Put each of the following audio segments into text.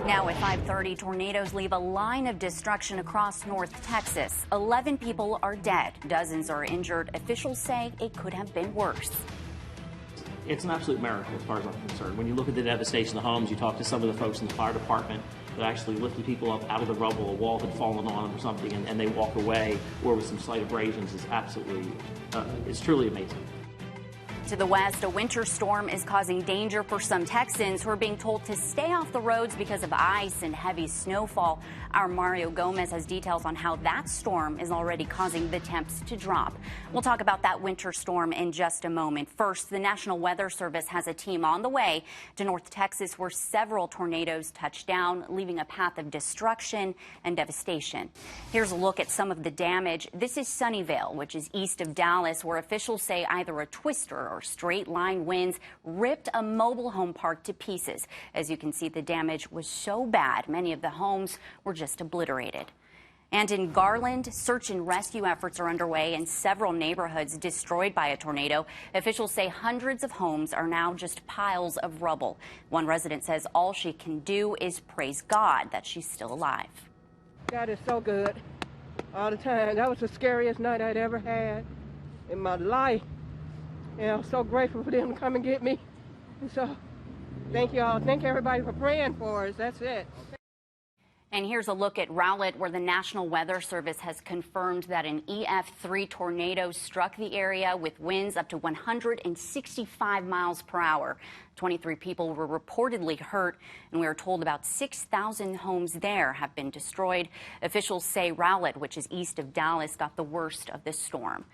Now at 5:30, tornadoes leave a line of destruction across North Texas. 11 people are dead. Dozens are injured. Officials say it could have been worse. It's an absolute miracle as far as I'm concerned. When you look at the devastation of the homes, you talk to some of the folks in the fire department that actually lifted people up out of the rubble. A wall had fallen on them or something, and they walk away, or with some slight abrasions, is absolutely, it's truly amazing. To the west, a winter storm is causing danger for some Texans who are being told to stay off the roads because of ice and heavy snowfall. Our Mario Gomez has details on how that storm is already causing the temps to drop. We'll talk about that winter storm in just a moment. First, the National Weather Service has a team on the way to North Texas where several tornadoes touched down, leaving a path of destruction and devastation. Here's a look at some of the damage. This is Sunnyvale, which is east of Dallas, where officials say either a twister or straight line winds ripped a mobile home park to pieces. As you can see, the damage was so bad, many of the homes were just obliterated. And in Garland, search and rescue efforts are underway in several neighborhoods destroyed by a tornado. Officials say hundreds of homes are now just piles of rubble. One resident says all she can do is praise God that she's still alive. God is so good all the time. That was the scariest night I'd ever had in my life. And I'm so grateful for them to come and get me. And so, thank you all. Thank everybody for praying for us. That's it. And here's a look at Rowlett, where the National Weather Service has confirmed that an EF3 tornado struck the area with winds up to 165 miles per hour. 23 people were reportedly hurt, and we are told about 6,000 homes there have been destroyed. Officials say Rowlett, which is east of Dallas, got the worst of this storm.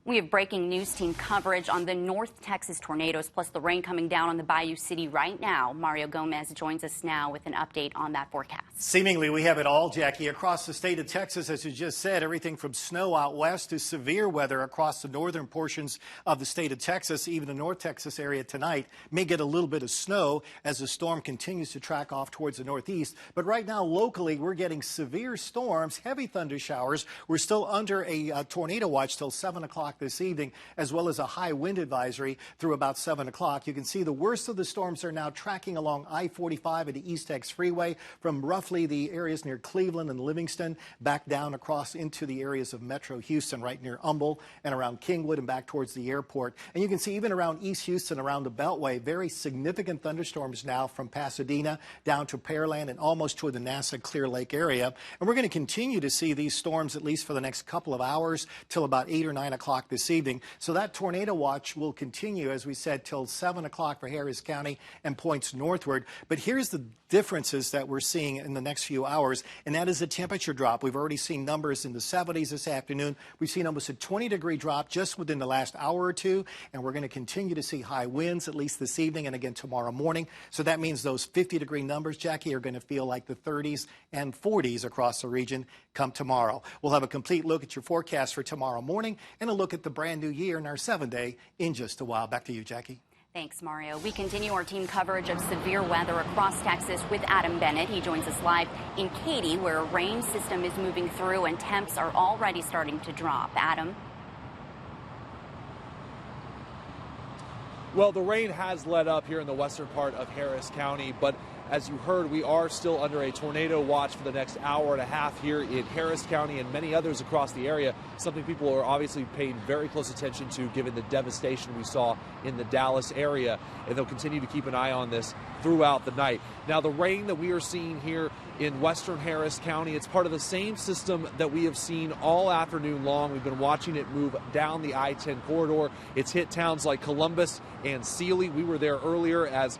We have breaking news team coverage on the North Texas tornadoes, plus the rain coming down on the Bayou City right now. Mario Gomez joins us now with an update on that forecast. Seemingly, we have it all, Jackie, across the state of Texas, as you just said, everything from snow out west to severe weather across the northern portions of the state of Texas. Even the North Texas area tonight may get a little bit of snow as the storm continues to track off towards the northeast. But right now, locally, we're getting severe storms, heavy thunder showers. We're still under a tornado watch till 7 o'clock this evening, as well as a high wind advisory through about 7 o'clock. You can see the worst of the storms are now tracking along I-45 and the East Tex Freeway from roughly the areas near Cleveland and Livingston back down across into the areas of Metro Houston, right near Humble and around Kingwood and back towards the airport. And you can see even around East Houston, around the Beltway, very significant thunderstorms now from Pasadena down to Pearland and almost toward the NASA Clear Lake area. And we're going to continue to see these storms at least for the next couple of hours till about 8 or 9 o'clock this evening. So that tornado watch will continue, as we said, till 7 o'clock for Harris County and points northward. But here's the differences that we're seeing in the next few hours, and that is a temperature drop. We've already seen numbers in the 70s this afternoon. We've seen almost a 20-degree drop just within the last hour or two, and we're going to continue to see high winds at least this evening and again tomorrow morning. So that means those 50-degree numbers, Jackie, are going to feel like the 30s and 40s across the region come tomorrow. We'll have a complete look at your forecast for tomorrow morning and a look at the brand new year in our 7-day in just a while. Back to you, Jackie. Thanks, Mario. We continue our team coverage of severe weather across Texas with Adam Bennett. He joins us live in Katy, where a rain system is moving through and temps are already starting to drop. Adam? Well, the rain has let up here in the western part of Harris County, but as you heard, we are still under a tornado watch for the next hour and a half here in Harris County and many others across the area, something people are obviously paying very close attention to given the devastation we saw in the Dallas area, and they'll continue to keep an eye on this throughout the night. Now, the rain that we are seeing here in western Harris County, it's part of the same system that we have seen all afternoon long. We've been watching it move down the I-10 corridor. It's hit towns like Columbus and Sealy. We were there earlier as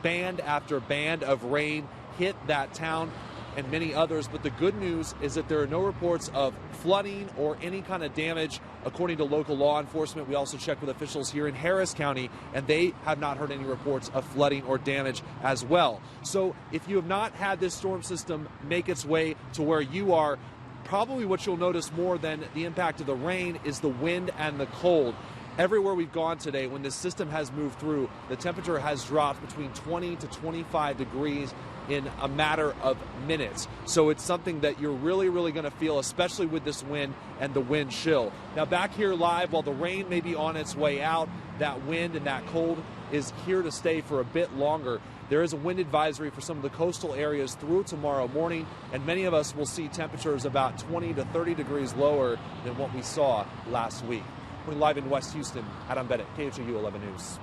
band after band of rain hit that town and many others. But the good news is that there are no reports of flooding or any kind of damage, according to local law enforcement. We also checked with officials here in Harris County, and they have not heard any reports of flooding or damage as well. So if you have not had this storm system make its way to where you are, probably what you'll notice more than the impact of the rain is the wind and the cold. Everywhere we've gone today, when this system has moved through, the temperature has dropped between 20 to 25 degrees in a matter of minutes. So it's something that you're really going to feel, especially with this wind and the wind chill. Now back here live, while the rain may be on its way out, that wind and that cold is here to stay for a bit longer. There is a wind advisory for some of the coastal areas through tomorrow morning, and many of us will see temperatures about 20 to 30 degrees lower than what we saw last week. We're live in West Houston. Adam Bennett, KHOU 11 News.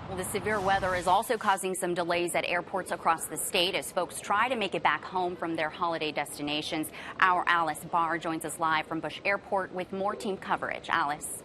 Well, the severe weather is also causing some delays at airports across the state as folks try to make it back home from their holiday destinations. Our Alice Barr joins us live from Bush Airport with more team coverage. Alice.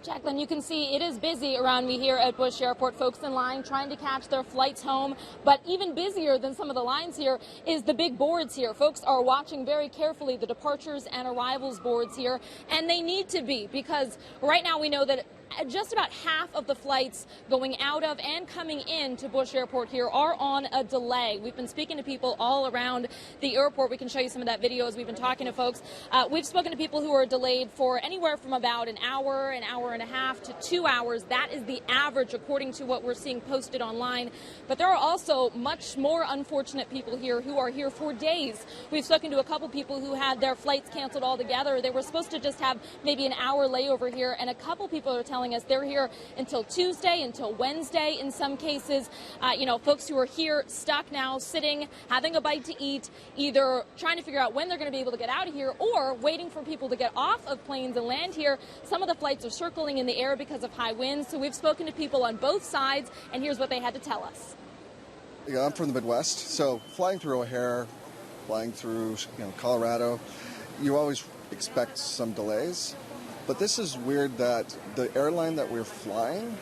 Jacqueline, you can see it is busy around me here at Bush Airport. Folks in line trying to catch their flights home. But even busier than some of the lines here is the big boards here. Folks are watching very carefully the departures and arrivals boards here. And they need to be, because right now we know that just about half of the flights going out of and coming in to Bush Airport here are on a delay. We've been speaking to people all around the airport. We can show you some of that video as we've been talking to folks. We've spoken to people who are delayed for anywhere from about an hour and a half to 2 hours. That is the average according to what we're seeing posted online. But there are also much more unfortunate people here who are here for days. We've spoken to a couple people who had their flights canceled altogether. They were supposed to just have maybe an hour layover here, and a couple people are telling us they're here until Tuesday, until Wednesday in some cases. Folks who are here stuck now, sitting, having a bite to eat, either trying to figure out when they're going to be able to get out of here or waiting for people to get off of planes and land here. Some of the flights are circling in the air because of high winds. So we've spoken to people on both sides, and here's what they had to tell us. Yeah, I'm from the Midwest, so flying through O'Hare, flying through Colorado, you always expect some delays. But this is weird that the airline that we're flying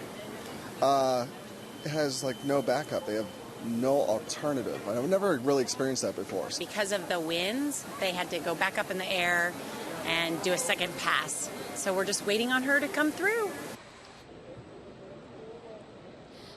has no backup. They have no alternative. I've never really experienced that before. Because of the winds, they had to go back up in the air and do a second pass. So we're just waiting on her to come through.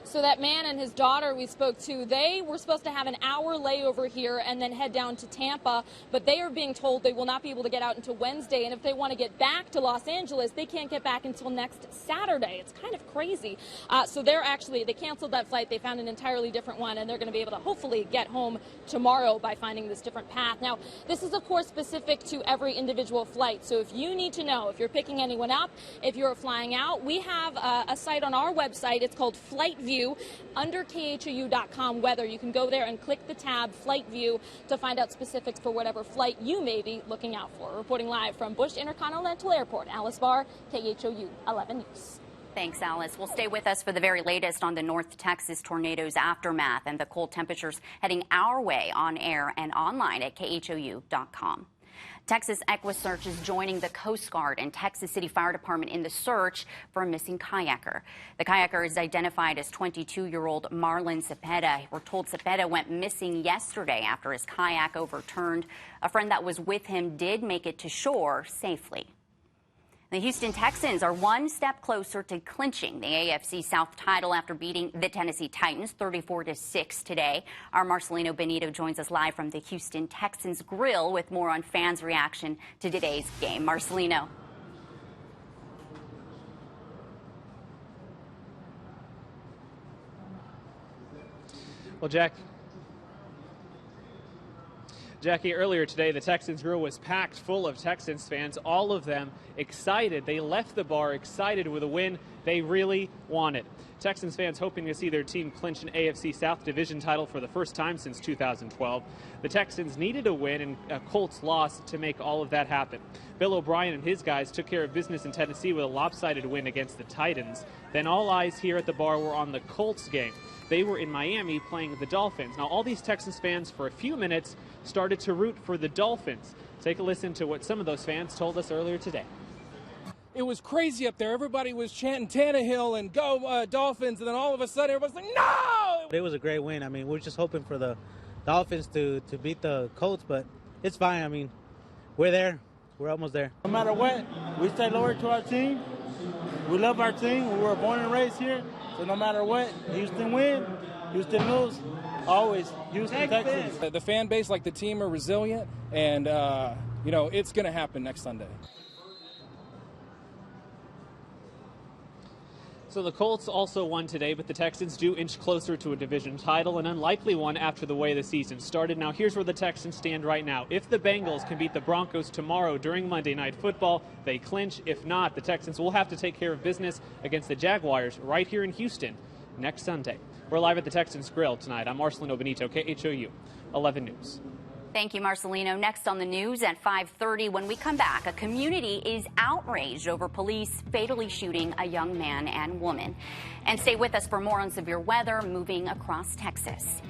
So that man and his daughter we spoke to, they were supposed to have an hour layover here and then head down to Tampa, but they are being told they will not be able to get out until Wednesday, and if they want to get back to Los Angeles, they can't get back until next Saturday. It's kind of crazy. So they canceled that flight. They found an entirely different one, and they're going to be able to hopefully get home tomorrow by finding this different path. Now, this is, of course, specific to every individual flight, so if you need to know, if you're picking anyone up, if you're flying out, we have a site on our website. It's called Flight View. Under KHOU.com weather. You can go there and click the tab Flight View to find out specifics for whatever flight you may be looking out for. Reporting live from Bush Intercontinental Airport, Alice Barr, KHOU 11 News. Thanks, Alice. Well, stay with us for the very latest on the North Texas tornadoes aftermath and the cold temperatures heading our way on air and online at KHOU.com. Texas EquiSearch is joining the Coast Guard and Texas City Fire Department in the search for a missing kayaker. The kayaker is identified as 22-year-old Marlon Cepeda. We're told Cepeda went missing yesterday after his kayak overturned. A friend that was with him did make it to shore safely. The Houston Texans are one step closer to clinching the AFC South title after beating the Tennessee Titans 34-6 today. Our Marcelino Benito joins us live from the Houston Texans Grill with more on fans' reaction to today's game. Marcelino. Well, Jackie, earlier today, the Texans Grill was packed full of Texans fans, all of them excited. They left the bar excited with a win they really wanted. Texans fans hoping to see their team clinch an AFC South division title for the first time since 2012. The Texans needed a win and a Colts loss to make all of that happen. Bill O'Brien and his guys took care of business in Tennessee with a lopsided win against the Titans. Then all eyes here at the bar were on the Colts game. They were in Miami playing the Dolphins. Now, all these Texans fans, for a few minutes, started to root for the Dolphins. Take a listen to what some of those fans told us earlier today. It was crazy up there. Everybody was chanting Tannehill and go Dolphins, and then all of a sudden everybody's like, no! It was a great win. I mean, we're just hoping for the Dolphins to beat the Colts, but it's fine. I mean, we're there. We're almost there. No matter what, we stay loyal to our team. We love our team. We were born and raised here, so no matter what, Houston win, Houston lose, always Houston, Texans. The fan base, like the team, are resilient, and, it's going to happen next Sunday. So the Colts also won today, but the Texans do inch closer to a division title, an unlikely one after the way the season started. Now, here's where the Texans stand right now. If the Bengals can beat the Broncos tomorrow during Monday Night Football, they clinch. If not, the Texans will have to take care of business against the Jaguars right here in Houston next Sunday. We're live at the Texans Grill tonight. I'm Marcelino Benito, KHOU 11 News. Thank you, Marcelino. Next on the news at 5:30, when we come back, a community is outraged over police fatally shooting a young man and woman. And stay with us for more on severe weather moving across Texas.